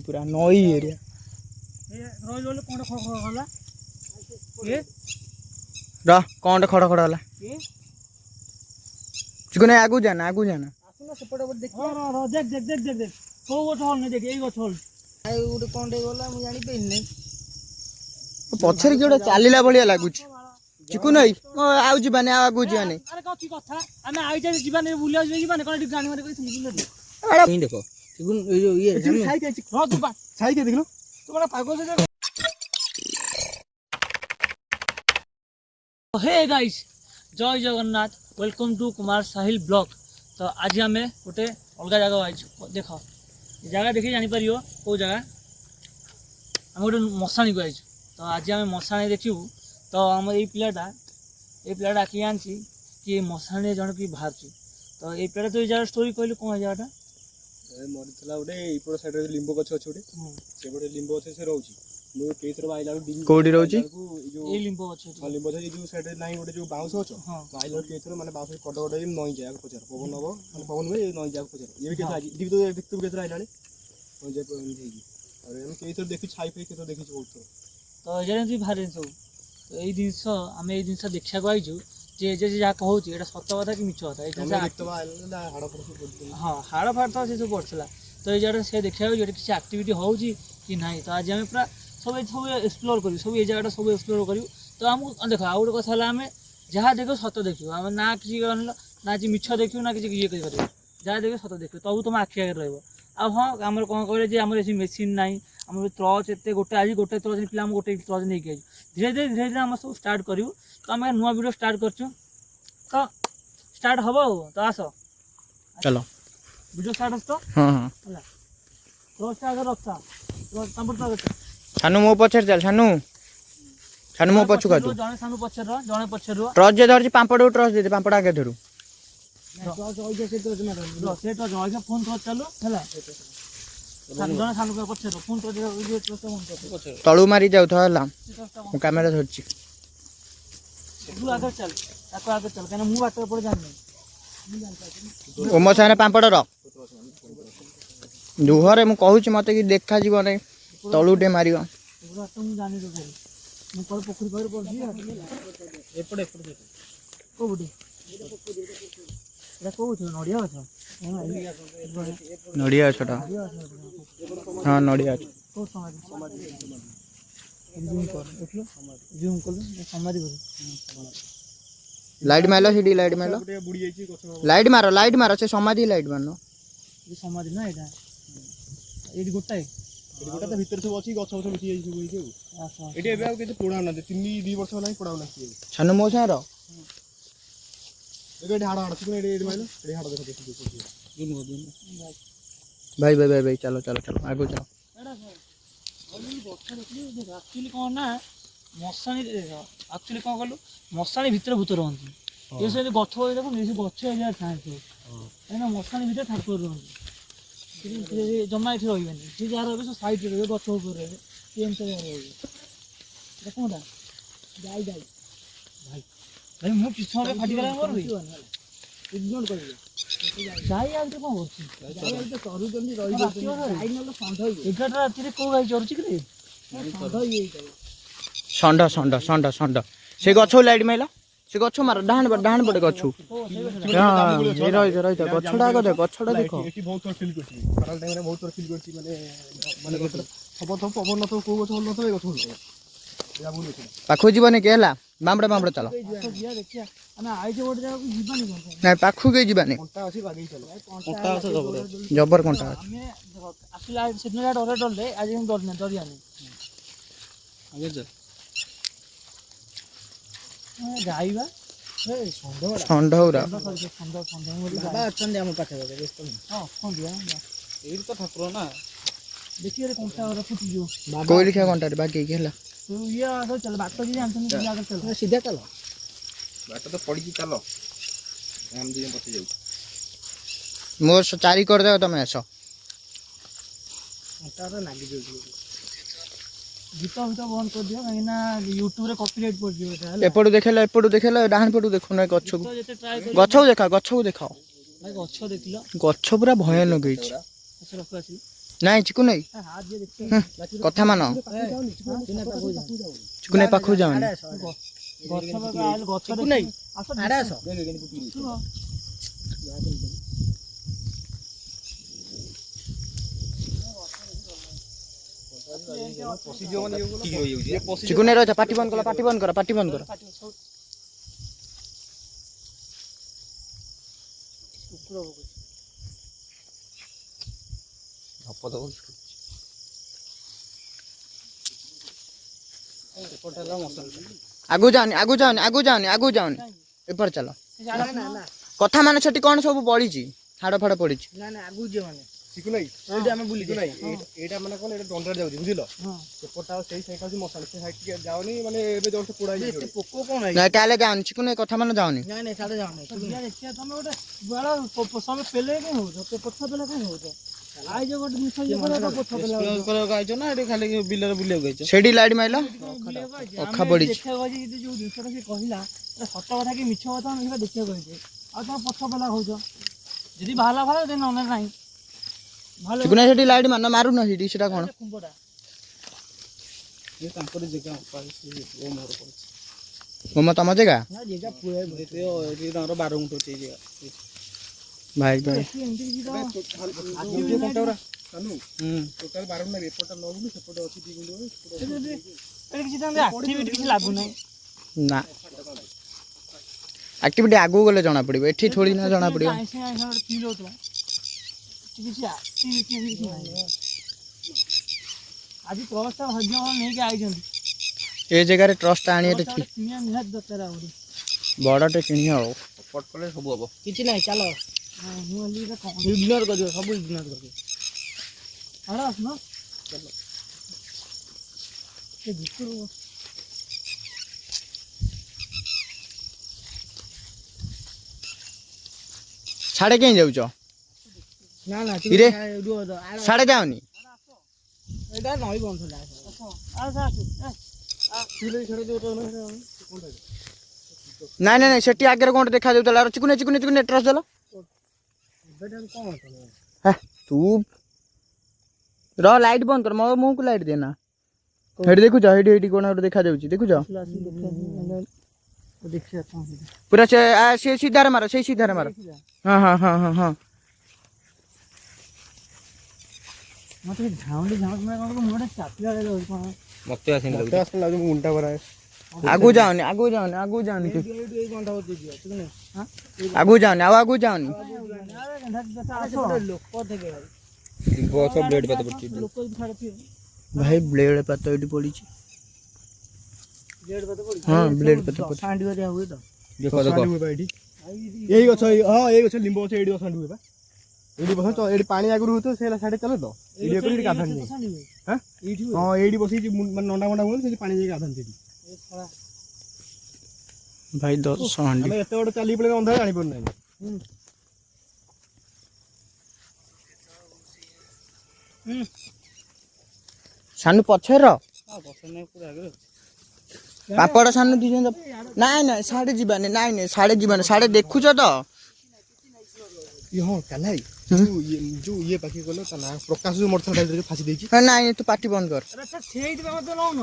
पूरा नई एरिया रह कौन खड़ खड़ होला चिकन आगु जाना पछर कि गोटे चलला भाया लगुच चिकु नहीं आउ जीवानी आगु जीवानी देखो हे गाइस जय Jagannath welcome to Kumar Sahil blog. तो आज आम गोटे अलग जगह आई देख जगह देखिए जापर कौ जगह आम गोटे मशाणी को आई। तो आज आम मशाणी देखू तो आम ये पिलाटा आखिए आनी कि मशाणी जन कि बाहर तो ये पिलाटा तो ये जगह स्टोरी कहलु कौन जगह मरीला गोटे यपट साइड लिंब गछ अच्छे गोटे से गोटे लिंब गछ से रोचे कोडी रोची ये लिंब गछ लिंब गछ जो साइड ना गोटे जो बाउंस गछ आइला केथर माने बाउंस कड कड नई जाय पचार पवन हबो माने पवन हुए नई जाय पचार ये भी केथर आज दिबी तो देखतु केथर आइला नई जाय पवन हेगी और हम केथर देखि छाई पे केथर देखि बहुत तो जेन भारे सब तो ये जिनस आम ये जिनस देखा को आईचु जे जे जहाँ कहूँ ये सत कथा कि मिछ कथा हाँ हाड़ फाड़ तो सब पड़ता तो ये जगह से देखा जो किसी एक्टिविटी हो कि ना तो आज आम पूरा सब सब एक्सप्लोर करूँ सब ये जगह सब एक्सप्लोर करूँ तो आमको देख आउ गोटे कथा आम जहाँ देखो सत देखो आम ना कि ना कि मिछ देखू ना कि ये कर जहाँ देखो सत देखो तब तुम आखि आगे रहा हाँ आम कौन कहे आम मेसीन ना आम ट्रच एत गोटे आज गोटे ट्रच पिला गोटे ट्रच नहीं आई धीरे धीरे आम सब स्टार्ट करूँ तो आम नुआ वीडियो स्टार्ट कर तो स्टार्ट हम तो आस चलो वीडियो स्टार्ट तो हाँ ट्रच आगे रखा सानू मो पछर चल सानू मो पछु का तू जने सानू पछर जने पछर ट्रच जे धरछि पांपड़ ट्रच दे पांपड़ आगे धरु ट्रच ओइजे से ट्रच मार से ट्रच ओइजे फोन ट्रच चालू हला जने सानू का पछर फोन ट्रच ओइजे ट्रच फोन पछर तळु मारी जाउ थला मो कैमरा धरछि तू आगे चल कहना मु बाटर पड़ जाने ओ मो साने पांपड़ र दुहरे मु कहूछि मते कि देखा जीव नै तळुटे मारियो तो मु जानि तो भाई मु पर पोखरी पर पड़ जी एपड़ को बुडी एटा को छ नडिया छ नडिया छटा हां नडिया छ को समाधि जूम कर देखियो जूम कर समाधि कर लाइट मारलो सीडी लाइट मारलो लाइट मारो से समाधि लाइट मारनो ये समाधि ना एटा एडी गोटाए गोटा तो भीतर सब अछि गछ गछ मिठी जाई सब होई अच्छा एटी एबे आ केते पोडा ना 3-2 वर्ष होला पोडा ना कि छानु मो सार एगे हाड़ हाड़ सुने एडी माइलो एडी हाड़ देख देख भाई चलो आगो चलो एक्चुअली कौन ना मशाणी एक्चुअली कौन कहलु मशाणी भितर भूत रहती ये सब गछ देखो गछ एरिया था कहीं मशाणी भितर ठाकुर रहती जमा ये रही जी जहाँ रही सब सैड रे गछ रही कौनटा गाई गाई भाई भाई मु पिछ फाटी गला मोर इग्नोर कर गाई आज कौन करछि गाई आज तो चरु जल्दी रही गाई न संढ एगार रात रे को गाई चरछि कि षंड से गछ लाइट माइला से गछ मार डाहान पड़े गछ हां ए रही गछडा को देख गछडा देखो एटी बहुत फील करछि खराल टाइम रे बहुत फील करछि माने सब पवन न तो को गछ न तो ए गछ या बोलु पाखो जीवने के हला बामड़ा चलो देखिया हम आई जे ओड जाऊ जीवानी ना पाखो के जीवानी कोंटा अछि बागई चलो कोंटा अछि जबर कोंटा अछि हमें आसिला सिग्नल डर ले आज हम डरिया नहीं आगे चल गाइबा षंढौरा बाबा अछन हम पाखे व्यस्त हां फोन दिया एई तो ठाकुर ना देखिए रे कोंटा और फुटी जो कोई लिखा कोंटा रे बाकी के हला तू ये आगे चल बात जी जानत नहीं आगे चल सीधा चल बात तो पड़ी की चलो हम दिन पछे जाऊ मोर चारी कर दे तमे आसो कोंटा रे लागी जो गीत बंद कर दियो कहीं ना यूट्यूब रे कॉपीराइट पड़ जियो एटा एपडू देखेला डाहान पडू देखो ना गछो गछो देखा भाई गछ देखिलो गछ पूरा भयानक होइछ अच्छा रख आसी ନାଇଁ ଚିକୁ ନାଇଁ हाथ जे देखते କଥା ମାନ ଚିକୁ ନାଇଁ ପାଖକୁ ଯାଉନି गछ आइल गछ नहीं आस आड़े आस ଚିକୁ ନାଇଁ ରହିଥା ପାଟି ବନ୍ଦ କର ପାଟି ବନ୍ଦ କର ଆଗୁ ଯାଉନି ଏପଟେ ଚାଲ କଥା ମାନେ ସେଠି କଣ ସବୁ ପଡିଛି ହାଡ ଫାଡ ପଡିଛି ना ना आगु जे माने ଚିକୁ ନାଇଁ ଏଇଟା ଆମେ ବୁଲି ଚିକୁ ନାଇଁ ଏଇଟା ମାନେ କଣ ଏଇଟା ଡଣ୍ଡାରେ ଯାଉଛି ବୁଝିଲ ସେପଟା ସେଇ ସାଇଡ ହଉଛି ମଶାଣି ସେ ସାଇଡ ଟିକେ ଯାଉନି ମାନେ ଏବେ ଜଷ୍ଟ ପୋଡା ହେଇଛି एते पोको कोन है ନାଇଁ ତାହେଲେ ଯାଉନି ଚିକୁ ନାଇଁ କଥା ମାନେ ଯାଉନି ना ना साडे जाओ नहीं देखिया तुम गोटे बड़ा समय पेले के हो तो पछा पेला के हो तो आई जो गोटे मिछ ये करे तो पछा पेला कर गाइछ ना एठी खाली बिलर बुलिया गाइछ ସେଠି ଲାଇଟ୍ ମାଇଲ ଅଖା ପଡିଛି देखिया गजी जो जिनसटा से कहिला सत कथा कि मिछ कथा हम देखिया गजी आ तो पछा पेला होज जदी भाला भाला दे नने नाही भाला ଚିକୁ ନାଇଁ ସେଠି ଲାଇଟ୍ ମାରୁନ ସେଠି ସେଟା କଣ कुंबडा ये तांकर जगह पाइछि ओ मोर पछ ମୋମ ତମ ଜାଗା ना जेगा पूरा एते एठी तांकर 12 गुंठ छै जगह ଭାଇ ଭାଇ एमती की तो ଆଜି କଣ୍ଟାଉରା ସାନୁ ଟୋଟାଲ 12 ନା ଏପଟ ନବୁନି ସେପଟେ ଅଛି 2 ଗୁଣ୍ଡ ଏଠି କିଛି ତାଙ୍କ ଆକ୍ଟିଭିଟି କିଛି ଲାଗୁ ନାହିଁ ନା ଆକ୍ଟିଭିଟି ଆଗକୁ ଗଲେ ଜଣା ପଡିବ ଏଠି ଥୋଡ଼ି ନା ଜଣା ପଡିବ ଆଇଁଷ ଆଇଁଷ ଗୋଟେ ଫିଲ୍ ହଉଥିଲା କିଛି ଆକ୍ଟିଭିଟି କିଛି ନାହିଁ ଆଜି ପ୍ରସ୍ତା ଭଜ୍ୟ ନେଇକି ଆଇଛନ୍ତି ଏ ଜାଗାରେ ଟ୍ରଷ୍ଟ ଆଣିବା ପ୍ରସ୍ତା ଠିକ ଗୋଟେ କିଣିବା ନିହାତି ଦରକାର ଆହୁରି ବଡଟେ କିଣିବା ଆଉ पट कले सब हबो କିଛି ନାହିଁ ଚାଲ ମୁଁ ହେଲି ଏଇଟା କ'ଣ ଇଗ୍ନୋର କରିବ ସବୁ ଇଗ୍ନୋର କରିବ ଆରେ ଆସୁନ ଚାଲ ସେ ଭିତରୁ ସାଡେ କେଁ ଯାଉଛ ନା ନା ଇରେ ରୁହ ତ ସାଡେ ଯାଅନି ଏଇଟା ନଈ ବନ୍ଧୁଲା ଆସ ନାଇଁ ନାଇଁ ନାଇଁ ସେଠି ଆଗରେ କଣ ଦେଖା ଯାଉଥିଲା ଚିକୁନେ ଟ୍ରଷ୍ଟ ଦେଲ ହେ ତୁ ର ଲାଇଟ୍ ବନ୍ଦ କର ମୋ ମୁହଁକୁ ଲାଇଟ୍ ଦେନା ସେଠି ଦେଖୁଛ ସେଇଠି କଣ ଗୋଟେ ଦେଖା ଯାଉଛି ଦେଖୁଛ ଦେଖିବା ପୁରା ସେ ସିଧାରେ ମାର ସେଇ ସିଧାରେ ମାର ହଁ ହଁ ହଁ ହଁ ହଁ ମତେ ଝାଉଁଲି ଝାଉଁ ମାନେ କଣ ମୁହଁଟା ଚାପିଲା ଯାଉଛି କ'ଣ मते आसिन ମତେ ଆସିଲା ଲାଗୁଛି ମୁଁ ଉଲ୍ଟା କରାଏ ଆଗକୁ ଯାଉନି ଏଇ ଘଣ୍ଟା ବସି ଯିବ ଆଗକୁ ଯାଉନି ଆଉ ଆଗକୁ ଯାଉନି ଲୋକ থেকে बहुत सब ब्लेड पता पड़छि ଲୋକ ଛାଡିଥିବ ଭାଇ ବ୍ଲେଡ୍ ପାତ ଏଠି ପଡିଛି ବ୍ଲେଡ୍ ପାତ ପଡି ହଁ ବ୍ଲେଡ୍ ପାତ ପଡିଛି ସାଣ୍ଡି ବରିଆ ହୁଏ ତ देखो देखो ସାଣ୍ଡି ହୁଏ ବା ଏଇଠି ଏଇ ଗଛ ହଁ ଏଇ ଗଛ ଲିମ୍ବ ଗଛ ଏଇଠି ସାଣ୍ଡି ହୁଏ ବା ଏଇଠି ବସ ତ ଏଇଠି ପାଣି ଆଗରୁ ହଉଥିବ ସେ ସାଇଡ୍ ଚାଲେ ତ ଏଇଠି ଏପଟେ ଏଇଠି ଗାଧାନ୍ତି ହାଁ ଏଇଠି ହଁ ଏଇଠି ବସିକି ମାନେ ନଣ୍ଡା ମଣ୍ଡା ହୁଅନ୍ତି ସେଠି ପାଣି ଯାଇକି ଗାଧାନ୍ତି ଏଠି ଭାଇ 10 ହାଣ୍ଡି ଆମେ ଏତେ ବଡ଼ ଚାଲିକି ପଳେଇ ଅନ୍ଧାର ଜାଣିପାରୁନାହିଁ ସାନୁ ପଛରେ ରହ पसंद पूरा आगे ପାପଡ଼ ସାନୁ ଦି ଜଣ ନାଇଁ ନାଇଁ ସାଡେ ଯିବାନି ନାଇଁ ସାଡେ ଦେଖୁଛ ତ ହଁ କାହ୍ନାଇ ଯୋଉ ଇଏ ପାଖି ଗଲ ତା ନା ପ୍ରକାଶ ଯୋଉ ମର୍ଥ ଟାଇପର ଫାସି ଦେଇଛି ନାଇଁ ତୁ ପାଟି ବନ୍ଦ କର ସେଇଥିପାଇଁ ମତେ ନଉନ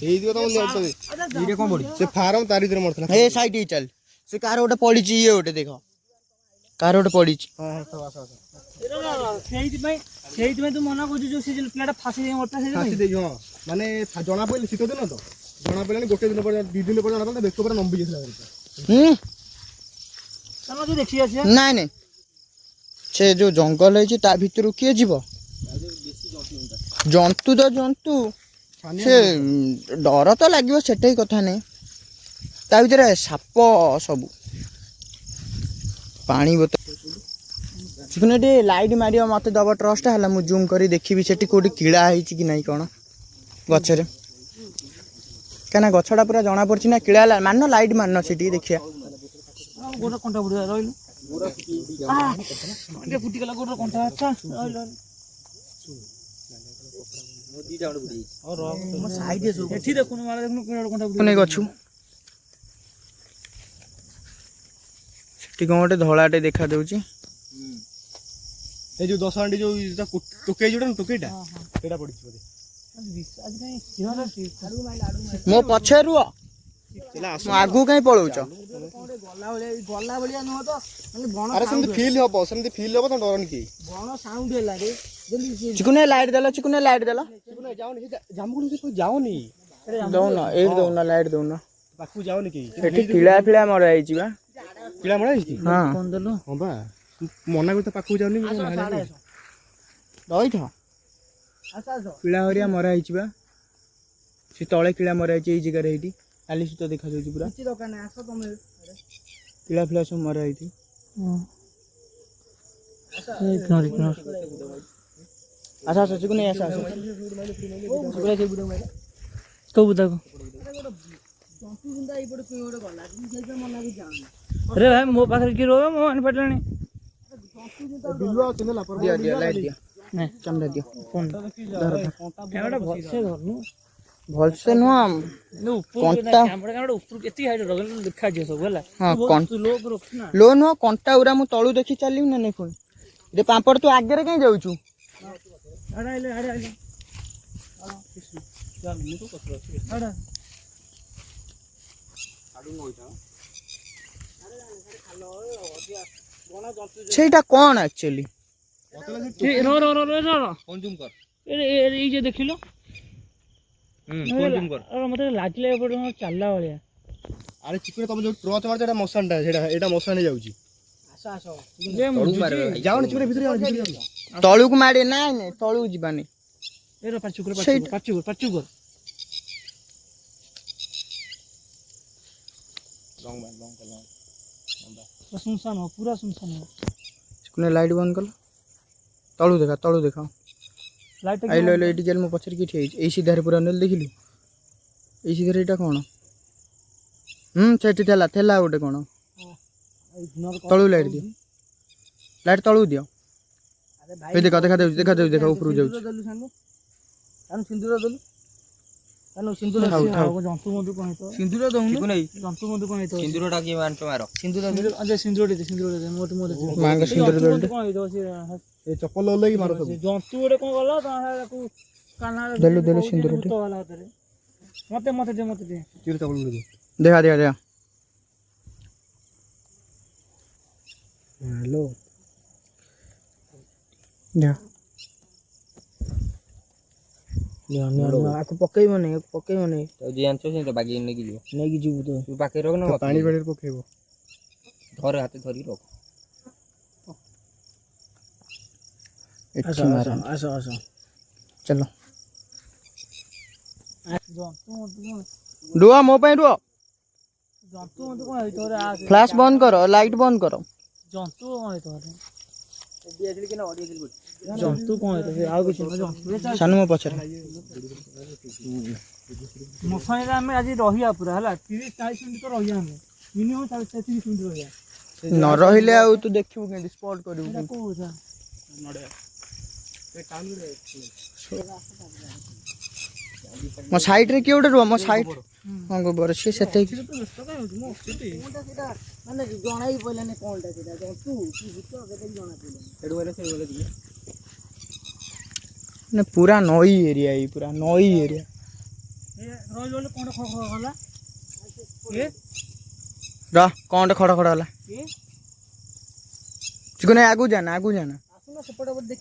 ସେଇ ଦିଗ ତମ ଏଇଟା କଣ ପଡି ସେ ଫାର୍ମ ତାରି ଭିତରେ ମର୍ଥିଲା ଏ ସାଇଡ ହିଁ ଚାଲ ସେ କାର ଗୋଟେ ପଡିଛି ଇଏ ଗୋଟେ ଦେଖ କାର ଗୋଟେ ପଡିଛି ସେଇଥିପାଇଁ ତୁ ମନା କରୁଛୁ ଯୋଉ ସେ ଯୋଉ ପିଲାଟା ଫାସି ଦେଇ ମରତା ଫାସି ଦେଇଛି ହଁ ମାନେ ଜଣା ପଡ଼ିଲେ ଶୀତ ଦିନ ତ ଜଣା ପଡ଼ିଲାନି ଗୋଟେ ଦିନ ପରେ 2 ଦିନ ପରେ ଜଣା ପଡ଼ିଲା ବେକ ପୁରା ନମ୍ବି ଯାଇଥିଲା ତମେ ଯୋଉ ଦେଖି ଆସିବା ନାଇଁ ନାଇଁ ସେ ଯୋଉ ଜଙ୍ଗଲ ହେଇଛି ତା ଭିତରୁ କିଏ ଯିବ ଜନ୍ତୁ ତ ଜନ୍ତୁ ସେ ଡର ତ ଲାଗିବ ସେଟା ହିଁ କଥା ନାହିଁ ତା ଭିତରେ ସାପ ସବୁ ପାଣି ବୋତଲ ଟିକେ ଲାଇଟ୍ ମାରିବ ମତେ ଦବ ଟ୍ରଷ୍ଟ ହେଲା ମୁଁ ଜୁମ୍ କରି ଦେଖିବି ସେଠି କୋଉଠି କିଳା ହେଇଛି କି ନାହିଁ କଣ ଗଛରେ କାହିଁକିନା ଗଛଟା ପୁରା ଜଣା ପଡୁଛି ନା କିଳା ହେଲା ମାନ ଲାଇଟ୍ ମାନ ସେଠି ଦେଖିବା ଗୋଟା କଣ୍ଟା ବୁଡିଆ ରହିଲୁ ଟିକେ ଫୁଟିଗଲା ଗୋଟା କଣ୍ଟା ଆଚ୍ଛା ରହିଲୁ ଏଠି ଦେଖୁନୁ ମାଳ ଦେଖୁନୁ କଣ୍ଟା ନେଇ ଗଛୁ ସେଠି କଣ ଗୋଟେ ଧଳାଟେ ଦେଖା ଯାଉଛି এই যে 10 ହାଣ୍ଡି ଯୋଉ ଟୋକେଇ ଯୋଉଟା ନା ଟୋକେଇଟା ସେଇଟା ପଡିଛି ବୋଧେ। ମୋ ପଛରେ ରୁହ, ମୁଁ ଆଗକୁ କାଇଁ ପଳଉଛ? ଗଲା ଭଳିଆ ନୁହଁ ତ ମାନେ ବଣ ଆରେ ସେମିତି ଫିଲ୍ ହବ ତମ ଡରନି କି? ବଣ ସାଉଣ୍ଡ ହେଲା ରେ ଚିକୁନେ ଲାଇଟ୍ ଦେଲ, ଚିକୁନେ ଲାଇଟ୍ ଦେଲ। ଯାଉନି ଜାମୁଗୁଳି ସେ ଯାଉନି ଦଉନ, ଏଇଠି ଦଉନ, ଲାଇଟ୍ ଦଉନ। ପାଖକୁ ଯାଉନି କି? ଏଠି କିଳା ଫିଳା ମରା ହେଇଛି ବା। ପିଲା ମରା ହେଇଛି? ହଁ ହଁ ବା ମନା କରି ତା ପାଖକୁ ଯାଉନି। ରହିଥ, କିଳା ହରିଆ ମରା ହେଇଛି ବା। ସେ ତଳେ କିଳା ମରା ହେଇଛି ଏଇ ଜାଗାରେ, ଏଇଠି କାଲି ସୂତା ଦେଖାଯାଉଛି ପୁରା। କିଳା ଫିଳା ସବୁ ମରା ହେଇଛି। ଆସ ଆସ ଚିକୁନେ ଆସ ଆସ। କୋଉ ବୁଦାକୁ? ଆରେ ଭାଇ ମୋ ପାଖରେ କିଏ ରହିବ? ମୋ ମନେ ପଡ଼ିଲାଣି। ଦିଅ ଦିଅ ଲାଇଟ୍ ଦିଅ, କ୍ୟାମେରା ଦିଅ। କ୍ୟାମେରା ଭଲସେ ଧରୁନୁ। ଭଲସେ ନୁହଁ, କଣ୍ଟା ଉପରକୁ ଏତିକି ହାଇଟ୍ ରଖିଲେ ଦେଖାଯିବ ସବୁ ହେଲା। ହଁ ଲୋ ରଖୁ ନା। ଲୋ ନୁହଁ, କଣ୍ଟା ଗୁରା ମୁଁ ତଳୁ ଦେଖି ଚାଲିବି ନା ନାଇଁ? ପୁଣି ଯେ ପାମ୍ପଡ଼ ତୁ ଆଗରେ କାଇଁ ଯାଉଛୁ? ସେଇଟା କଣ ଆକ୍ଚୁଆଲି? ଏଇ ଯେ ଦେଖିଲ ମତେ ଲାଗିଲା ଏପଟେ ଚାଲିଲା ଭଳିଆ। ଆରେ ଚିକୁନେ ତମେ ଯୋଉ ଟ୍ରଚ୍ ମାରୁଛ ଏଟା ମଶାନଟା, ଏଇଟା ମଶାନ ଯାଉଛି। ଯାଉନି ଚିକୁନେ ଭିତରେ ଯାଉନି। ତଳୁକୁ ମାଡେ, ନାଇଁ ନାଇଁ ତଳୁକୁ ଯିବାନି। ସୁନସାନ ପୁରା ସୁନସାନ। ଚିକୁନେ ଲାଇଟ୍ ବନ୍ଦ କଲ, ତଳୁ ଦେଖା, ତଳୁ ଦେଖା। ଲାଇଟ୍ ଆଇଲ ଆଇଲ ଏଇଠି ଚାଲ, ମୋ ପଛରେ କିଠି ହେଇଛି। ଏଇ ସିଧାରେ ପୁରା ନେଲେ ଦେଖିଲୁ, ଏଇ ସିଧାରେ ଏଇଟା କଣ? ସେଠି ଥିଲା ଥିଲା ଗୋଟେ କଣ? ତଳୁ ଲାଇଟ୍ ଦିଅ, ଲାଇଟ୍ ତଳକୁ ଦିଅ। ଏଇ ଦେଖ, ଦେଖାଯାଉଛି ଦେଖାଯାଉଛି, ଦେଖ ଉପରକୁ ଯାଉଛି। ଜନ୍ତୁ ମଧୁ କଣ ହେଇଥିବ? ସିନ୍ଦୁର ଦଉନୁ, ଜନ୍ତୁ ମଧୁ କଣ ହେଇଥିବ? ସିନ୍ଦୁରଟା କିଏ ମାରୁଛ ମାର। ସିନ୍ଦୁର ମାଙ୍କ ସିନ୍ଦୁର ଦଲଟେ କଣ ହେଇଥିବ? ଏ ଚପଲ ଓହ୍ଲେଇକି ମାର ସବୁ। ଜନ୍ତୁ ଗୋଟେ କଣ ଗଲା ତାକୁ କାନରେ ଦେଲୁ ଦେଲୁ ସିନ୍ଦୁରଟେ। ଭୂତ ଗଲା ହାତରେ। ମତେ ଦେ ଚିକୁନେ ଚପଲ ଓହ୍ଲେଇ ଦେଖା ଦେଖା ଦେଖା। ହ୍ୟାଲୋ ଆକୁ ପକେଇବନି, ପକେଇବନି। ଜାଣିଛ ସେ ତ ବାଗେଇ ନେଇକି ଯିବ, ନେଇକି ଯିବୁ ତ। ତୁ ପାଖରେ ରଖ ନା ପାଣି ପାଣିରେ ପକେଇବ। ଧର ହାତେ ଧରିକି ରଖ। ଆସ ଆସ ଚାଲ। ରୁହ, ମୋ ପାଇଁ ରୁହ। ଜନ୍ତୁ ମଧୁ କଣ ହେଇଥିବ? ଫ୍ଲାsh ବନ୍ଦ କର, ଲାଇଟ୍ ବନ୍ଦ କର। ଜନ୍ତୁ କଣ ହେଇଥିବ? ଜନ୍ତୁ କଣ ହେଇଥିବ? ଆଉ କିଛି ନୁହଁ। ସାନୁ ମୋ ପଛରେ। ମଶାଣିରେ ଆମେ ଆଜି ରହିବା ପୁରା ହେଲା, 30-40 ମିନିଟ୍ ତ ରହିବା। ଆମେ ମିନିମମ୍ 30 ମିନିଟ୍ ରହିବା। ନ ରହିଲେ ଆଉ ତୁ ଦେଖିବୁ କେମିତି? ସ୍ପଟ କରିବୁ କେମିତି? ମୋ ସାଇଡରେ କିଏ ଗୋଟେ ରୁହ, ମୋ ସାଇଡ। ହଁ ଗୋବର ସିଏ ସେଠି ମାନେ ଜଣାଇ ପଇଲାନି କଣଟା ସେଟା ଜନ୍ତୁ କି ଭୂତ କେତେ ଜଣା ପଇଲାନି। ପୁରା ନଈ ଏରିଆ, ଏଇ ପୁରା ନଈ ଏରିଆ। ରହିଗଲେ କଣ ଖଡ଼ ହେଲା? ରହ, କଣଟେ ଖଡ଼ ଖଡ଼ ହେଲା। ଚିକୁନେ ଆଗକୁ ଯାନା, ଆଗକୁ ଯାନା। ସେପଟେ ଦେଖ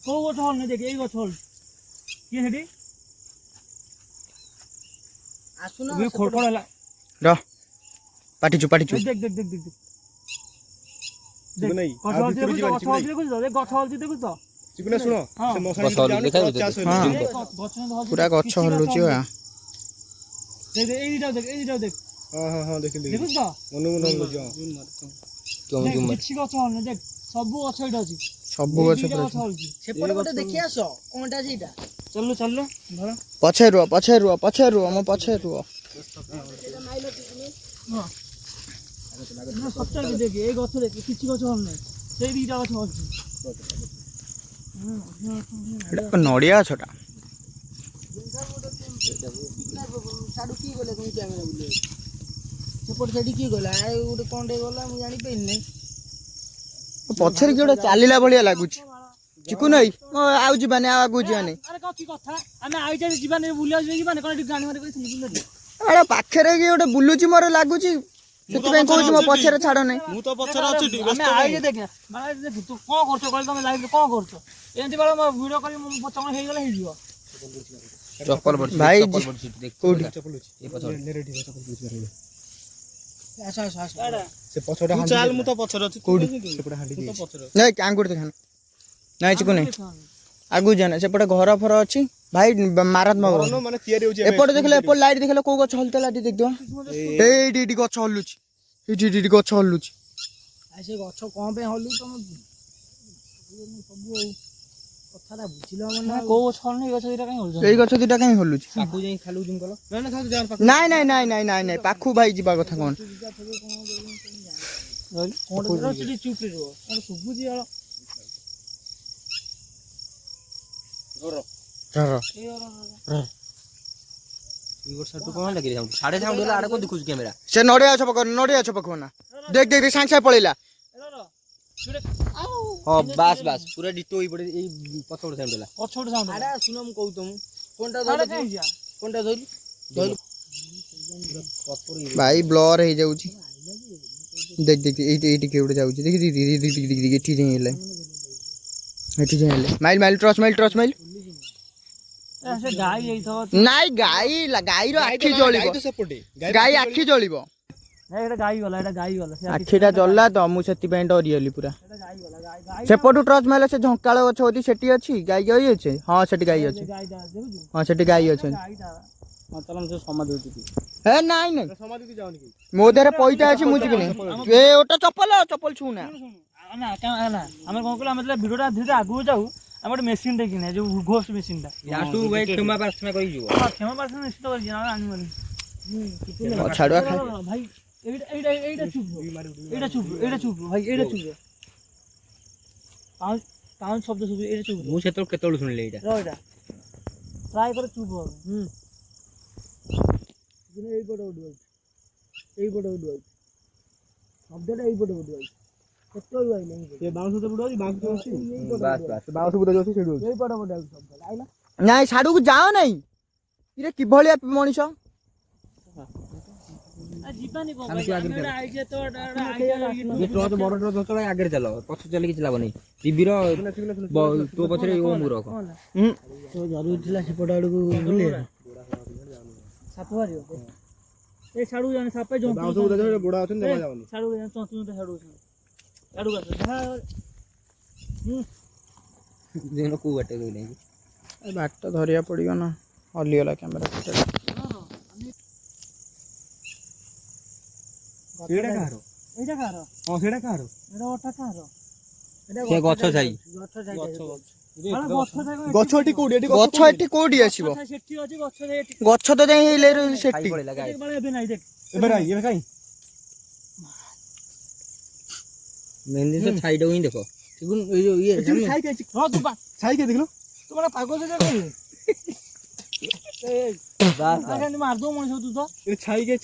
କୋଉ ଗଛ ହଲ ନି? ଦେଖ ଏଇ ଗଛ ହଲ। କିଏ ସେଠି? ଖୋଡ ହେଲା। ରହ, ପାଟିଛୁ ପାଟିଛୁ। ଦେখ ଗଛ ହଲଛି ଦେଖୁଛୁ ତ? ଚିକୁନେ ଶୁଣ, ସେ ମଶାଣି ପୁରା ଗଛ ହଲୁଛି ବା। ଏଇଟା ଦେଖ ହଁ ଦେଖିଲି ଦେଖୁଛୁ ତ? କିଛି ଗଛ ହଲନି, ଦେଖ ସବୁ ଗଛ ଏଇଠି ଅଛି। ସବୁ ଗଛ ହଲୁଛି। ସେପଟେ ଗୋଟେ ଦେଖି ଆସ କଣଟା ସେଇଟା। ଚାଲୁ ପଛେ ରୁହ, ପଛେ ରୁହ, ପଛେ ରୁହ, ମୋ ପଛେ ରୁହ। ଦେଖ ଏଇ ଗଛ ଦେଖ, କିଛି ଗଛ ହଲୁନି। ସେଇ ଦିଟା ଗଛ ହଲୁଛି। ନଡ଼ିଆ ଗଛଟା। ସେପଟେ ସେଠି କିଏ ଗଲା? ଆଉ ଗୋଟେ କଣଟେ ଗଲା, ମୁଁ ଜାଣିପାରିଲି ନାହିଁ। ପଛରେ କିଏ ଗୋଟେ ଚାଲିଲା ଭଳିଆ ଲାଗୁଛି ଚିକୁ ନଈ ଆଉ ଯିବାନି ଆଉ ଆଗକୁ ଯିବାନି ଆରେ କଣ କି କଥା ଆମେ ଆଇଛେ ଯିବାନି ବୁଲିବାକୁ ଯିବାନି କଣ ଏଠି ଗାଡ଼ି ମାରି କହିଥିଲି ବୁଲିବାକୁ ଆରେ ପାଖରେ କିଏ ଗୋଟେ ବୁଲୁଛି ମୋର ଲାଗୁଛି ସେଥିପାଇଁ କହୁଛି ମୋ ପଛରେ ଛାଡ ନାହିଁ ମୁଁ ତ ପଛରେ ଅଛି ଆମେ ଆଇଛେ ଦେଖ ମାନେ ତୁ କଣ କରୁଛ କହିଲେ ତମେ ଲାଇଭରେ କଣ କରୁଛ ଏମିତି ବେଳେ ମୋ ଭିଡ଼ିଓ କରି ମୋ ପଛରେ ହେଇଗଲେ ହେଇଯିବ ଚପଲ ପଡିଛି ଭାଇ ଚପଲ ପଡିଛି କୋଉଠି ଏ ପଛରେ ଆସ ଆସ ଆସ ସେ ପଛଟା ତୁ ଚାଲ ମୁଁ ତ ପଛରେ ଅଛି କୋଉଠି? ସେପଟେ ହାଣ୍ଡି ତୁ ତ ପଛରେ ନାଇଁ କାଙ୍କୁଡ଼ି ଦେଖାନ ନାଇଁ ଚିକୁ ନାଇଁ ଆଗକୁ ଯାନା ସେପଟେ ଘର ଫର ଅଛି ଭାଇ ମାରାତ୍ମକ ଘର ମାନେ ତିଆରି ହଉଛି ଏପଟେ ଦେଖିଲେ ଏପଟେ ଲାଇଟ୍ ଦେଖିଲେ କୋଉ ଗଛ ହଲୁଥିଲା ଟିକେ ଦେଖିଦିଅ ଏଇଠି ଏଇଠି ଗଛ ହଲୁଛି ଏଇଠି ଏଇଠି ଗଛ ହଲୁଛି ଆଉ ସେ ଗଛ କଣ ପାଇଁ ହଲୁ ତମ ସବୁ କଥାଟା ବୁଝିଲ ମାନେ କୋଉ ଗଛ ହଲୁନି ଗଛ ଦିଟା କାଇଁ ହଲୁଛି ଏଇ ଗଛ ଦିଟା କାଇଁ ହଲୁଛି ପାଖକୁ ଯାଇ ଖାଲୁ ଜୁମ କଲ ନାଇଁ ନାଇଁ ନାଇଁ ନାଇଁ ନାଇଁ ନାଇଁ ପାଖକୁ ଭାଇ ଯିବା କଥା କଣ ଚୁପ ରୁହ କଣ ଶୁଭୁଛି ଆଳ କଣ ଲାଗି ସାଢେ ସାଉଣ୍ଡ ହେଲା ଆଡେ କଣ ଦେଖୁଛୁ କ୍ୟାମେରା ସେ ନଡ଼ିଆ ଗଛ ପାଖ ନା ଦେଖ ଦେਖ ସାଙ୍ଗେ ସାଙ୍ଗେ ପଳେଇଲା ହଁ ବାସ୍ ବାସ୍ ପୁରା ଡିଟୋ ଏଇପଟେ ଏଇ ପଛ ପଟେ ସାଉଣ୍ଡ ହେଲା ପଛ ଗୋଟେ ସାଉଣ୍ଡ ଆଡେ ଶୁଣ ମୁଁ କହୁଛି ତମକୁ ଫୋନଟା ସାଡେ ଧରିଲି କାଇଁ ଯିବା ଫୋନଟା ଧରିଲି ଧରିଲି ଭାଇ ବ୍ଲର ହେଇଯାଉଛି देख देख एटी के उड़ जाउची देख देख देख देख देख एटी जाई हेले एटी जाई हेले माइल माइल ट्रस्ट माइल से गाई ହେଇଥିବ नाइ गाई गाई रो आखी जळिबो गाई आखी जळिबो ଏଟା ଗାଇ ଗଲା ସେ आखीटा जल्ला तो मु सेति पे डरियली पूरा ଏଟା गाई गला गाई सेपटू ट्रस्ट माइल से झंकाळ गछ होती सेटी अछि गाई गई अछि हां सेटी गाई अछि गाई दा देखु हां सेटी गाई अछि गाई दा मतलब से समाधि होती हे नाइ नाइ समाधि की जाओनी की मो देरे पइता अछि मु जिबिनी ए ओटा चप्पल छूना ना ना हम कोन कहला मतलब वीडियोटा धीरे आगु जाऊ हम ଗୋଟେ ମେସିନ୍ ଟେ କିନେ ଯୋଉ ଘୋଷ୍ଟ ମେସିନ୍ ଟା याटू भाई क्षमा प्रार्थना करी जीव ହଁ କ୍ଷମା ପ୍ରାର୍ଥନା ନିଶ୍ଚିତ କରି ଜାଣା ଆଣି ମାରି छाड़वा खा ଭାଇ ଏଇଟା ଚୁପ ଭାଇ ଏଇଟା ଚୁପ ପାଉଁ ଶବ୍ଦ ଶୁଭୁ ଏଇଟା ଚୁପ ମୁଁ ସେତେବେଳେ କେତେବେଳେ ଶୁଣିଲି ଏଇଟା ରହ ଏଇଟା ଟ୍ରାଏ করে চুপ হবে ଦିନେ এইপଟେ ଉଡିବ ଶବ୍ଦଟା এইপଟେ ଉଡିବ କେତେବେଳେ ଆଇଲେ ये बाउंस से बुड़ाई बाउंस तो ଅଛି ବାସ୍ ବାସ୍ बाउंस बुड़ा ଅଛି सेडू এইପଟେ ଉଡିବ ଶବ୍ଦ ଆଇଲା ନାଇଁ ସାଡକୁ ଯାଅ ନାଇଁ ଇରେ କିଭଳିଆ ମଣିଷ ଯିବାନି କଣ ଆମେ ଭାଇ ଆଗରେ ଆମେ ଚାଲ। ଆଇଛେ ତ ये ट्रच बड़ ट्रच चला आगे चलो पछ चली कि लाभ नहीं टीवी रो तो पछरे ओ मुरो ତ ଜରୁରୀ ଥିଲା ସେପଟ ଆଡକୁ ବୁଲି ସାପ ବାହାରିବ ଏ ଛାଡୁ ଜାଣି ସାପ ଜନ୍ତୁ बाउंस बुड़ा जो बुड़ा ଅଛି ଦେଖା ଯାଉନି ଛାଡୁ ଜାଣି ତନ୍ତୁ ଛାଡୁ ଛାଡୁ ଆସ ଯାହା जेनो को बाटे कोई नहीं बाट धरिया पड़ियो ना हलिगला कैमरा ସେଇଟା କାହାର ଏଇଟା କାହାର ହଁ ସେଇଟା କାହାର ଏଇଟା ଅଟା କାହାର ସେ ଗଛ ଛାଇ ଗଛ ଯାଇ ଗଛ ଗଛ ଏଠି କୋଉଠି ଏଠି ଗଛ ଏଠି କୋଉଠି ଆସିବ ସେଠି ଅଛି ଗଛ ଯାଇ ଏଠି ଗଛ ତ ଯାଇ ହେଲେ ଖାଇ ସେଠି ପଳେଇଲା ଗାଈ ଏବେ ନାହିଁ ଦେଖ ଏବେ କାଇଁ मेहंदी से छाई डो ही देखो ଠିକ ଏଇ ଯୋଉ ଇଏ ଏଠି ଛାଇ କାଇଁ ହଁ ତୁ ଛାଇ କାଇଁ ଦେଖିଲ ତୁ ମାନେ ପାଗ ସେ କହିଲେ बास କେମିତି ମାରଦଉ ମଣିଷ ତୁ ତ ଏ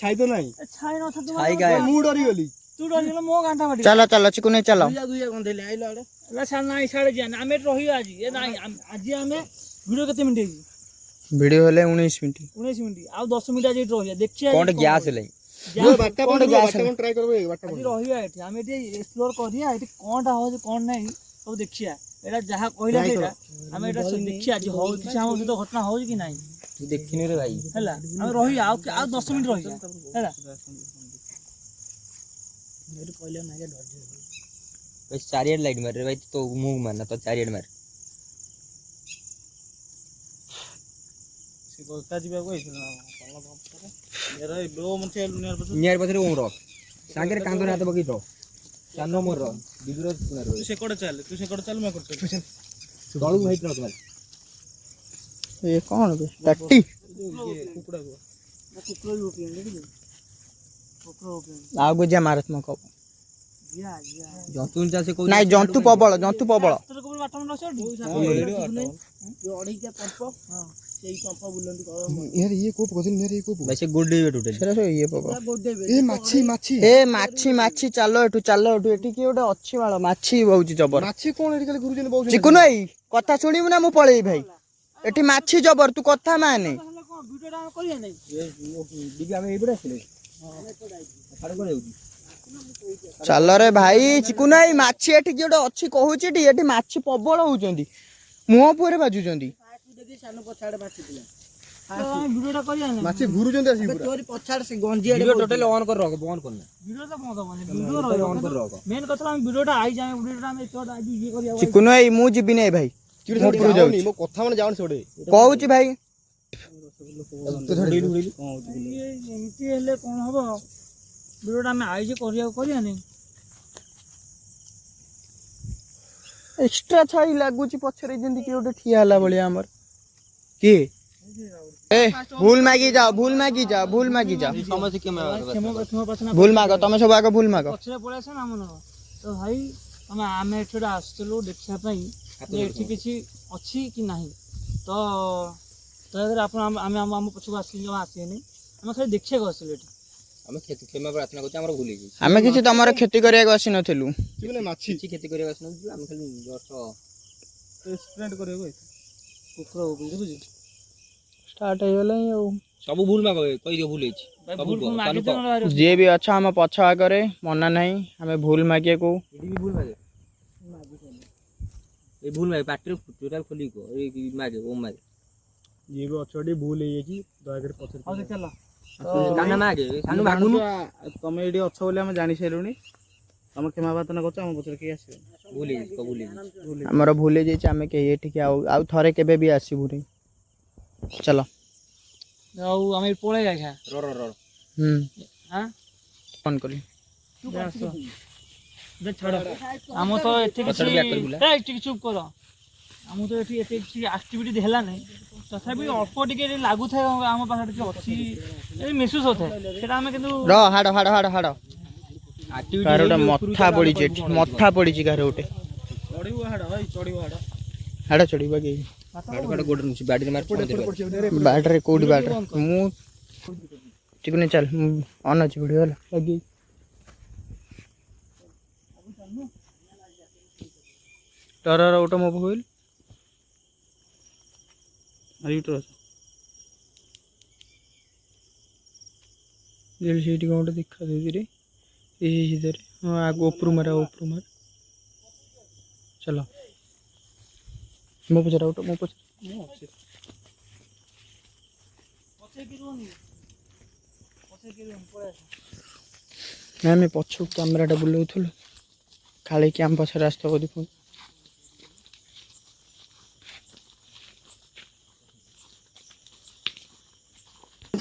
ଛାଇ ତ ନାହିଁ ଏ ଛାଇ ନ ତୁ छाई गाय ମୁଁ ଡରିଗଲି ତୁ ଡରିଗଲ ମୋ ଗାଁଟା ବାଟି ଚାଲ ଚାଲ ଚିକୁ ନେଇ ଚାଲ ଦୁଇଆ ଗନ୍ଧେଇଲେ ଆଇଲ ଆଡେ ନା ସାର୍ ନାଇଁ ସାଡେ ଯିବା ଆମେ ଏଠି ରହିବା ଆଜି ଏ ନାଇଁ ଆଜି ଆମେ ଭିଡ଼ିଓ କେତେ ମିନିଟ୍ ହେଇଛି ଭିडियो ହେଲେ 19 ମିନିଟ୍ 19 ମିନିଟ୍ ଆଉ 10 ମିନିଟ୍ ଆଜି ଏଠି ରହିବା ଦେଖିବା कोन गैस ले ବାଟା ବନ୍ଦ ଟ୍ରାଏ କରିବ ବାଟା ଆଜି ରହିବା ଏଠି ଆମେ ଏଠି ଏକ୍ସପ୍ଲୋର କରିବା ଏଠି କଣଟା ହଉଛି କଣ ନାହିଁ ସବୁ ଦେଖିବା ଏଇଟା ଯାହା କହିଲା ସେଇଟା ଆମେ ଏଇଟା ଦେଖିବା ଆଜି ହଉଛି କିଛି ଆମ ସହିତ ଘଟଣା ହଉଛି କି ନାହିଁ तू देखिनी रे भाई ହେଲା ଆମେ ରହିବା ଆଉ 10 ମିନିଟ୍ ରହିବା ହେଲା ଏଠି କହିଲେ ନାଇଁ ଡରି भाई चारियर लाइट मार रे भाई तो मुंह मारना तो चारियर मार ସେ ଗୋଟା ଯିବାକୁ ହେଇଥିଲା କଣ ଭାବରେ ଏରା ବ୍ରୋ ମତେ नियर पछरे ओम रो सागरे कांदो हाथ बगी तो चानो मोर रो बिजुर सुनार ତୁ ସେକଡେ ଚାଲ ମୁଁ ଏକଡେ ଚାଲ तळु भाई ट्रक मार ଏ କଣ ବେ ଟାଟି କୁକୁଡ଼ା କୁକୁର ବି ଓପିଆନ୍ ଦେଖିଛୁ କୁକୁର ଓପିଆନ୍ ଆଉ ଯା ମାରାତ୍ମକ ଯିଆ ଯିଆ जंतु से को ନାଇଁ ଜନ୍ତୁ ପ୍ରବଳ ରାସ୍ତାରେ କୋଉ ବାଟ ମଣ୍ଡ ଅଛି ଯୋଉ ଅଢେଇକା ପର୍ପ ସେଇ ଚମ୍ପା ବୁଲନ୍ତି କଳ यार ये को पकड़ मेरे ये को ଭାଇ ସେ ଗୋଡ ଡେଇବେ ଟୋଟାଲି ସେଟା ସବୁ ଇଏ ପକ ଗୋଡେଇବେ ए माछी माछी ଏ ମାଛି ଚାଲ ଏଠୁ ଏଠି କିଏ ଗୋଟେ ଅଛି ମାଳ ମାଛି ବହୁଛି ଜବର माछी कोन एडी खाली गुरुजन बहु ଚିକୁନ ଭାଇ କଥା ଶୁଣିବୁ ନା ମୁଁ ପଳେଇବି ଭାଇ ଏଠି ମାଛି ଜବର ତୁ କଥା ମାନେ ହେଲେ କଣ ଭିଡ଼ିଓଟା ଆମେ କରିବା ନାହିଁ ଦିଦି ଆମେ ଏଇପଟେ ଆସିଲେ ଛାଡ଼ କୁଆଡ଼େ ଯାଉଛି ଚାଲ ରେ ଭାଇ ଚିକୁନ ଭାଇ ମାଛି ଏଠି କିଏ ଗୋଟେ ଅଛି କହୁଛି ଏଠି ମାଛି ପ୍ରବଳ ହଉଛନ୍ତି ମୁହଁ ଉପରେ ବାଜୁଛନ୍ତି ଦେଖି ସାନ ପଛାଡେ ମାଛିଥିଲା ତ ଆମେ ଭିଡ଼ିଓଟା କରିବା ନାହିଁ माछी गुरुजन आसी पूरा ତୋରି ପଛାଡେ ସେ ଗଞ୍ଜି ଆଡେ ଭିଡ଼ିଓ ଟୋଟାଲି ଅନ୍ କରି ରଖ ବନ୍ଦ କରନା ଭିଡ଼ିଓ ତ ବନ୍ଦ ହବନି ଭିଡ଼ିଓ ଟୋଟାଲି ଅନ୍ କରି ରଖ ମେନ୍ କଥା ଆମେ ଭିଡ଼ିଓଟା ଆଇଛି ଆମେ ଭିଡ଼ିଓଟା ଆମେ ଏତେଟା ଆଜି ଇଏ କରିବା ଚିକୁନ ଭାଇ ମୁଁ ଯିବିନି ଭାଇ चिड़ी ମୁଁ ଉପରକୁ ଯାଉଛି मो कथा माने जाउन सोडे କହୁଛି ଭାଇ ଇଏ ଏମିତି ହେଲେ କଣ ହବ ଭିଡ଼ିଓଟା ଆମେ ଆଇଛି କରିବାକୁ କରିବା ନାହିଁ ଏକ୍ସଟ୍ରା ଛାଇ ଲାଗୁଛି ପଛରେ ଯେମିତି କିଏ ଗୋଟେ ଠିଆ ହେଲା ଭଳିଆ ଆମର କିଏ ଏ ଭୁଲ ମାଗି ଯାଅ ସମସ୍ତେ କ୍ଷମା ପ୍ରାର୍ଥନା ଭୁଲ ମାଗ ତମେ ସବୁ ଆଗ ଭୁଲ ମାଗ ପଛରେ ପଳେଇ ଆସ ନା ଆମ ନବ ତ ଭାଇ ଆମେ ଏଠି ଗୋଟେ ଆସିଥିଲୁ ଦେଖିବା ପାଇଁ ଯେ ଏଠି କିଛି ଅଛି କି ନାହିଁ ତ ଦୟାକରି ଆପଣ ଆମେ ଆମ ପଛକୁ ଆସିକି ଜମା ଆସିବେନି ଆମେ ଖାଲି ଦେଖିବାକୁ ଆସିଲୁ ଏଠି ଆମେ କ୍ଷମା ପ୍ରାର୍ଥନା କରୁଛୁ ଆମର ଭୁଲ ହେଇଯାଇଛି ଆମେ କିଛି ତମର କ୍ଷତି କରିବାକୁ ଆସିନଥିଲୁ चिकने माछी କିଛି କ୍ଷତି କରିବାକୁ ଆସିନଥିଲୁ ଆମେ ଖାଲି ଜଷ୍ଟ एक्सप्लेन करेबो କୁକୁର ବୁଝୁଛି ଷ୍ଟାର୍ଟ ହେଇଗଲାଣି ଆଉ ସବୁ ଭୁଲ ମାଗ କହିଦିଅ ଭୁଲ ହେଇଛି ସବୁ ଭୁଲ ଚାଲୁ ମାଗିତେ କର। ନହେଲେ ଯିଏ ବି ଅଛ ଆମ ପଛ ଆଗରେ ମନା ନାହିଁ ଆମେ ଭୁଲ ମାଗିବାକୁ ଏଠି ବି ଭୁଲ ମାଗେ ଏଇ ଭୁଲ ମାଗେ ପାଟିରେ ଟୋଟାଲ ଖୋଲିକି କହ ଏଇ ମାଗେ ଓମ ମାଗେ ये भी अछडी भूल हे जी दया कर पछर ହଉ ଚାଲ କାନ ମାଗେ ସାନୁ ମାଗୁନୁ ତମେ ଏଠି ଅଛ ବୋଲି ଆମେ ଜାଣି ସାରିଲୁଣି ତମେ କ୍ଷମା ପ୍ରାର୍ଥନା କରୁଛ ଆମ ପଛରେ କେହି ଆସିବେ ଭୁଲ ହେଇଯାଇଛି ଭୁଲ ହେଇଯାଇଛି ଆମର ଭୁଲ ହେଇଯାଇଛି ଆମେ କେହି ଏଠିକି ଆଉ ଥରେ କେବେ ବି ଆସିବୁନି ଚାଲ ଆଉ ଆମେ ପଳେଇ ଆଜ୍ଞା ର ହୁଁ ହଁ ଫୋନ କଲି ଛାଡ଼ ଆମ ତ ଏଠି କିଛି ପଛରେ back କରି ବୁଲା। ଟିକେ ଚୁପ୍ କର ଆମକୁ ତ ଏଠି ଏତେ କିଛି ଆକ୍ଟିଭିଟି ହେଲା ନାହିଁ ତଥାପି ଅଳ୍ପ ଟିକେ ଲାଗୁଥାଏ ଆମ ପାଖରେ କିଛି ଅଛି ମିସୁସ୍ ହଉଥାଏ ସେଟା ଆମେ କିନ୍ତୁ ର ହାଡ଼ କାହାର ଗୋଟେ ମଥା ପଡ଼ିଛି ଏଠି ମଥା ପଡ଼ିଛି କାହାର ଗୋଟେ ଚଢିବ ହାଡ ଭାଇ ଚଢିବ ହାଡ ହାଡ଼ ଚଢ଼ିବ କି ବାଟ ଗୋଡ ନୁଛି ବାଡିରେ ମାର ବାଟରେ କୋଉଠି ବାଟରେ ମୁଁ ଚିକୁନି ଚାଲ ଅନ୍ ଅଛି ଭିଡ଼ିଓ ହେଲା ଲଗେଇ ଡର ଅଟୋମୋବାଇଲ ୟୁଟ୍ୟୁବ ଯେମିତି ସେଇଠି କ'ଣ ଗୋଟେ ଦେଖା ଦେଉଛି ରେ ଏଇ ସିଧାରେ ହଁ ଆଗ ଉପରୁ ମାର ଚାଲ ମୋ ପଛରେ ମୋ ପଛରେ ନା ଆମେ ପଛକୁ କ୍ୟାମେରାଟା ବୁଲାଉଥିଲୁ ଖାଲି କ୍ୟାମ୍ ପଛରେ ଆସିଥିବ ବୋଧେ ପୁଣି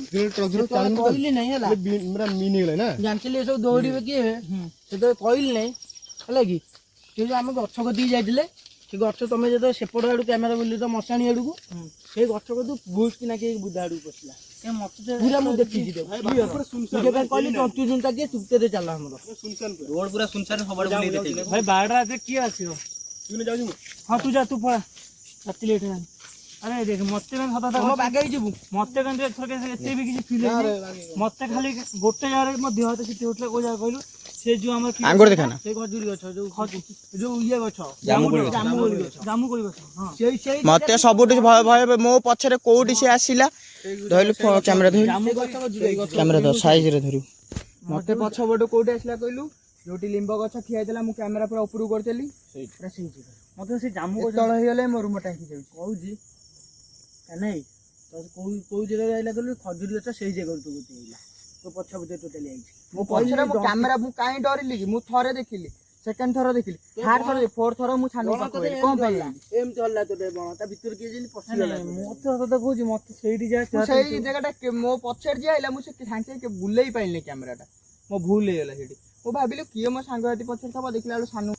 କହିଲି ନାହିଁ ହେଲା मेरा मीन गला ना ଜାଣିଥିଲି ଏସବୁ ଦୌଡ଼ିବେ କିଏ ସେତେବେଳେ କହିଲି ନାହିଁ ହେଲା କି ସେ ଯୋଉ ଆମେ ଗଛ କତିକି ଯାଇଥିଲେ ସେ ଗଛ ତମେ ଯେତେବେଳେ ସେପଟ ଆଡୁ କ୍ୟାମେରା ବୁଲି ତ ମଶାଣି ଆଡକୁ ସେଇ ଗଛ କତୁ ବୁସ୍ କିନା କିଏ ବୁଧା ଆଡକୁ ପଶିଲା ପୁରା ମୁଁ ଦେଖିଛି କହିଲି ତଣ୍ଟି ଜୁନ୍ତା କିଏ ଚୁପ୍ତରେ ଚାଲ ଆମର ରୋଡ ପୁରା ସୁନସାନ ସବୁଆଡେ ବୁଲେଇ ଦେଇଥିଲେ ଭାଇ ବାରଟା ରାତିରେ କିଏ ଆସିବ तूने जाऊ ହଁ ତୁ ଯା ତୁ ପଳା ରାତି ଲେଟ୍ ହେଲାଣି ଆରେ ଦେଖ ମତେ କିନ୍ତୁ ସତ କଥା ବାଗେଇ ଯିବୁ ମତେ କିନ୍ତୁ ଏଥର ଏତେ ବି କିଛି ଫିଲ୍ ହେଇନି ମତେ ଖାଲି ଗୋଟେ ଜାଗାରେ ମୋ ଦେହ ହାତ ଶୀତ ଉଠିଲା କୋଉ ଜାଗା କହିଲୁ ସେ ଯୋଉ ଆମର ଆଙ୍ଗୁର ଦେଖା ନା ସେଇ ଖଜୁରୀ ଗଛ ଯୋଉ ଇଏ ଗଛ ଜାମୁକୋଳି ଗଛ। ଜାମୁକୋଳି ଗଛ ହଁ ସେଇ ମତେ ସବୁଠୁ ଭୟ ମୋ ପଛରେ କୋଉଠି ସେ ଆସିଲା ଧରିଲୁ କ୍ୟାମେରା ଧରିଲୁ କ୍ୟାମେରା ଧର ସାଇଜରେ ଧରିବୁ ମତେ ପଛ ପଟୁ କୋଉଠି ଆସିଲା କହିଲୁ ଯୋଉଠି ଲିମ୍ବ ଗଛ ଠିଆ ହେଇଥିଲା ମୁଁ କ୍ୟାମେରା ପୁରା ଉପରକୁ କରିଥିଲି ପୁରା ସେଇଠି ମତେ ସେ ଜାମୁ ଗଛ ତଳ ହେଇଗଲେ ମୋ ରୁମ ଟାଙ୍କି ଯାଉଛି କହୁଛି ନାଇଁ ତ କୋଉ ଜାଗାରେ ଆଇଲା କହିଲୁ ଖଜୁରୀ ଗଛ ସେଇ ଜାଗାରୁ ତୁ ଗୋଟେ ହେଇଲା ତୋ ପଛ ପଛେ ଟୋଟାଲି ଆଇଛି ମୁଁ ପଛରେ ମୁଁ କ୍ୟାମେରା ମୁଁ କାହିଁ ଡରିଲି କି ମୁଁ ଥରେ ଦେଖିଲି ସେକେଣ୍ଡ ଥର ଦେଖିଲି ଥାର୍ଡ ଥର ଫୋର୍ଥ ଥର ମୁଁ ଛାନୁ କଣ ପାଇଁ ଏମିତି ହଲା ତୋ ବଣ ତା ଭିତରେ କିଏ ଯେମିତି ପଶିଗଲା ମତେ ସତ କଥା କହୁଛି ମତେ ସେଇଠି ଯା ସେଇ ଜାଗାଟା ମୋ ପଛରେ ଯିଏ ଆଇଲା ମୁଁ ସେ ସାଙ୍ଗେ ସାଙ୍ଗେ ବୁଲେଇ ପାଇଲିନି କ୍ୟାମେରାଟା ମୋ ଭୁଲ ହେଇଗଲା ସେଠି ମୁଁ ଭାବିଲି କିଏ ମୋ ସାଙ୍ଗ ସାଥି ପଛରେ ଥବ ଦେଖିଲା ବେଳୁ ସାନୁ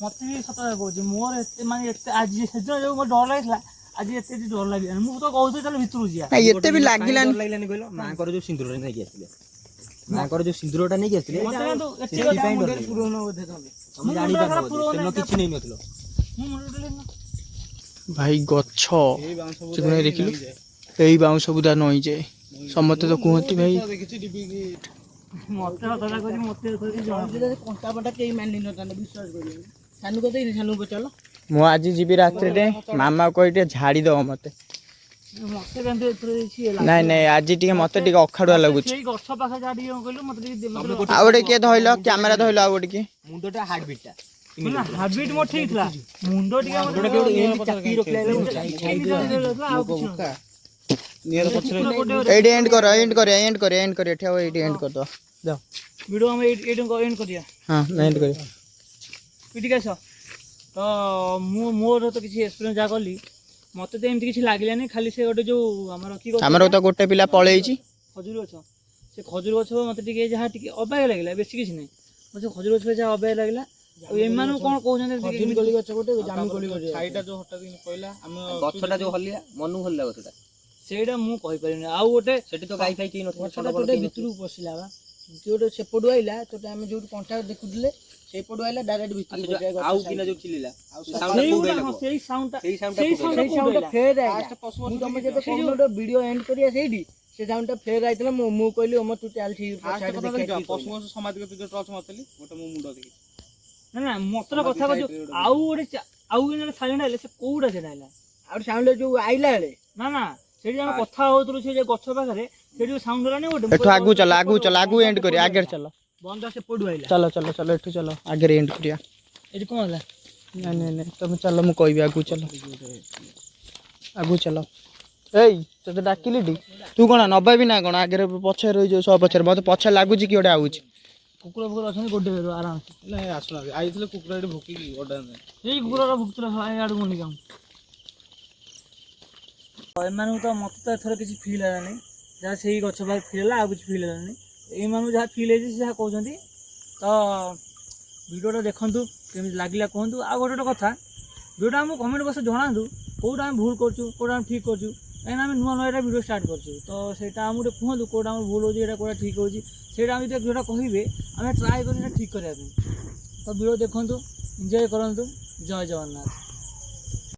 ମତେ ବି ସତ କଥା କହୁଛି ମୋର ଏତେ ମାନେ ଏତେ ଆଜି ସେଦିନ ଯୋଉ ମୋର ଡର ଲାଗିଥିଲା ଆଜି ଏତେ ଡର ଲାଗିଲାନି ମୁଁ ତ କହୁଥିଲି ଚାଲ ଭିତରକୁ ଯିବା ଏତେ ବି ଲାଗିଲାନି କହିଲ ମାଙ୍କର ଯୋଉ ସିନ୍ଦୁରଟା ନେଇକି ଆସିଥିଲେ ମାଙ୍କର ଯୋଉ ସିନ୍ଦୁରଟା ନେଇକି ଆସିଥିଲେ ମତେ କିନ୍ତୁ ଏତେ ସେଥିପାଇଁ ଡର ଲାଗିଲା। ପୁରଣ ବୋଧେ ତମେ ତମେ ଜାଣିପାରିବ ସେଦିନ କିଛି ନେଇନଥିଲ ମୁଁ ମୁଣ୍ଡ ଉଠେଇଲି ନା ଭାଇ ଗଛ ଏଇ ବାଉଁଶ ଚିକୁନା ଦେଖିଲୁ ଏଇ ବାଉଁଶ ବୁଦା ନଇଯାଏ ସମସ୍ତେ ତ କୁହନ୍ତି ଭାଇ ଦେଖିଛି ଡିବିକି ମତେ କଥା କହୁଛି ମତେ କଣ୍ଟା ଫଣ୍ଟା କେହି ମାନି ନଥାନ୍ତେ ବିଶ୍ୱାସ କରିବେନି। ସାନୁ କଥା ସାନୁ ପଚାରିଲ ମୁଁ ଆଜି ଯିବି ରାତିରେ ମାମା କହି ଟିକେ ଝାଡ଼ିଦବ ମତେ ମତେ କେମିତି ଏଥର ଦେଇଛି ନାଇଁ ନାଇଁ ଆଜି ଟିକେ ମତେ ଟିକେ ଅଖାଡୁଆ ଲାଗୁଛି ସେଇ ଗଛ ପାଖରେ ଯାହା ଟିକେ କହିଲୁ ମତେ ଟିକେ ଆଉ ଗୋଟେ କିଏ ଧଇଲ କ୍ୟାମେରା ଧଇଲ ଆଉ ଗୋଟେ କିଏ ମୁଣ୍ଡଟା ହାର୍ଟ ବିଟଟା ହାବିଟ ମୋର ଠିକ ଥିଲା ମୁଣ୍ଡ ଟିକେ ମୁଣ୍ଡଟା କେଉଁଠି ଏମିତି ଚାପି ରଖିଲା ଆଉ କିଛି ନିଆର ପଛରେ ଏଇଠି ଏଣ୍ଡ କର ଏଠି ଆଉ ଏଇଠି ଏଣ୍ଡ କରିଦବା ଯାଅ ଭିଡ଼ିଓ ଆମେ ଏଇଠି ଏଣ୍ଡ କରିବା ହଁ ଏଣ୍ଡ କରିବା ଏଠିକି ଆସ ତ ମୋର ତ କିଛି ଏକ୍ସପିରିଏନ୍ସ ଯାହା କଲି ମତେ ତ ଏମିତି କିଛି ଲାଗିଲାନି ଖାଲି ସେ ଗୋଟେ ଯୋଉ ଆମର କି ଗଛ ଆମର ତ ଗୋଟେ ପିଲା ପଳେଇଛି ଖଜୁରୀ ଗଛ ସେ ଖଜୁରୀ ଗଛ ମତେ ଟିକେ ଯାହା ଟିକେ ଅବାଗିଆ ଲାଗିଲା ବେଶୀ କିଛି ନାହିଁ ମତେ ଖଜୁରୀ ଗଛରେ ଯାହା ଅବାଗିଆ ଲାଗିଲା ଆଉ ଏମାନଙ୍କୁ କଣ କହୁଛନ୍ତି ଖଜୁରୀ କୋଳି ଗଛ ଗୋଟେ ଜାମୁ କୋଳି ଗଛ ଛାଇଟା ଯୋଉ ହଠାତ୍ କହିଲା ଆମେ ଗଛଟା ଯୋଉ ହଲିଆ ମନକୁ ହଲିଲା ଗଛଟା ସେଇଟା ମୁଁ କହିପାରିବିନି ଆଉ ଗୋଟେ ସେଠି ତ ଗାଈ ଫାଇ କେହି ନଥିବ ଗଛଟା ଗୋଟେ ଭିତରକୁ ପଶିଲା ବା ଯୋଉଟା ସେପଟୁ ଆଇଲା ତୋଟେ ଆମେ ଯୋଉଠି କଣ୍ଟା ଦେଖୁଥିଲେ ସେଇପଟୁ ଆଇଲା ଡାଇରେକ୍ଟ ଭିତରକୁ ପଶିଲା ଆଉ କିନା ଯୋଉ ଚିଲିଲା ସେଇ ସାଉଣ୍ଡଟା ସେଇ ସାଉଣ୍ଡଟା ସେଇ କୋଉଠି ସେଇ ସାଉଣ୍ଡଟା ଫେର ଆଇଲା ମୁଁ ତମେ ଯେତେ କହୁନ ଭିଡିଓ ଏଣ୍ଡ କରିବା ସେଇଠି ସେ ସାଉଣ୍ଡଟା ଫେର ଆଇଥିଲା ମୁଁ କହିଲି ଓମ ତୁ ଚାଲ ଠିକ ଫାଷ୍ଟ କଥା ଦେଖିବା ପଶୁ ପଶୁ ସମାଜ କେତେ ଯୋଉ ଟଚ୍ ମାରଥିଲି ଗୋଟେ ମୋ ମୁଣ୍ଡ ଦେଖି ନା ମତେ କଥା କହୁଛୁ ଆଉ ଗୋଟେ ଆଉ ସାଇଲେଣ୍ଟ ଆଇଲେ ସେ କୋଉଟା ସେଟା ଆଇଲା ଆଉ ସାଉଣ୍ଡ ଯୋଉ ଆଇଲା ବେଳେ ନା ସେଠି ଆମେ କଥା ହଉଥିଲୁ ସେ ଯୋଉ ଗଛ ପାଖରେ ସେଠି ଯୋଉ ସାଉଣ୍ଡ ହେଲାନି ଗୋଟେ ଏଠୁ ଆଗକୁ ଚାଲ ଆଗକୁ ଏଣ୍ଡ କରିବା ଆଗରେ ଚାଲ ବନ୍ଦ ସେପଟୁ ଆଇଲା ଚାଲ ଏଠୁ ଚାଲ ଆଗରେ ଏଣ୍ଡ କରିବା ଏଠି କଣ ହେଲା ନାଇଁ ତମେ ଚାଲ ମୁଁ କହିବି ଆଗକୁ ଚାଲ ଏଇ ତତେ ଡାକିଲି ତୁ କଣ ନବାବି ନା କଣ ଆଗରେ ପଛରେ ରହିଯିବ ସହ ପଛରେ ମତେ ପଛରେ ଲାଗୁଛି କି ଗୋଟେ ଆଉଛି କୁକୁର ଅଛନ୍ତି ଗୋଟେ ଆରାମସେ ନାଇଁ ଆସୁନାହାନ୍ତି ଆଇଥିଲେ କୁକୁର ଏଠି ଭୋକିକି ଗଡା ଏଇ କୁକୁରଟା ଭୁକୁଥିଲା ଆଡ଼କୁ ମନିକି ଏମାନଙ୍କୁ ତ ମତେ ତ ଏଥର କିଛି ଫିଲ୍ ହେଲାନି ଯାହା ସେଇ ଗଛ ପାଖରେ ଫିଲ୍ ହେଲା ଆଉ କିଛି ଫିଲ୍ ହେଲାନି ଏଇମାନଙ୍କୁ ଯାହା ଫିଲ୍ ହେଇଛି ସେ ଯାହା କହୁଛନ୍ତି ତ ଭିଡ଼ିଓଟା ଦେଖନ୍ତୁ କେମିତି ଲାଗିଲା କୁହନ୍ତୁ ଆଉ ଗୋଟେ କଥା ଭିଡ଼ିଓଟା ଆମକୁ କମେଣ୍ଟ ବକ୍ସରେ ଜଣାନ୍ତୁ କେଉଁଟା ଆମେ ଭୁଲ କରୁଛୁ କେଉଁଟା ଆମେ ଠିକ୍ କରୁଛୁ କାହିଁକିନା ଆମେ ନୂଆ ଏଇଟା ଭିଡ଼ିଓ ଷ୍ଟାର୍ଟ କରୁଛୁ ତ ସେଇଟା ଆମକୁ ଟିକେ କୁହନ୍ତୁ କେଉଁଟା ଆମର ଭୁଲ ହେଉଛି ଏଇଟା କେଉଁଟା ଠିକ୍ ହେଉଛି ସେଇଟା ଆମେ ଯଦି ଯେଉଁଟା କହିବେ ଆମେ ଟ୍ରାଏ କରୁ ସେଇଟା ଠିକ୍ କରିବା ପାଇଁ ତ ଭିଡ଼ିଓ ଦେଖନ୍ତୁ ଏନ୍ଜୟ କରନ୍ତୁ ଜୟ ଜଗନ୍ନାଥ।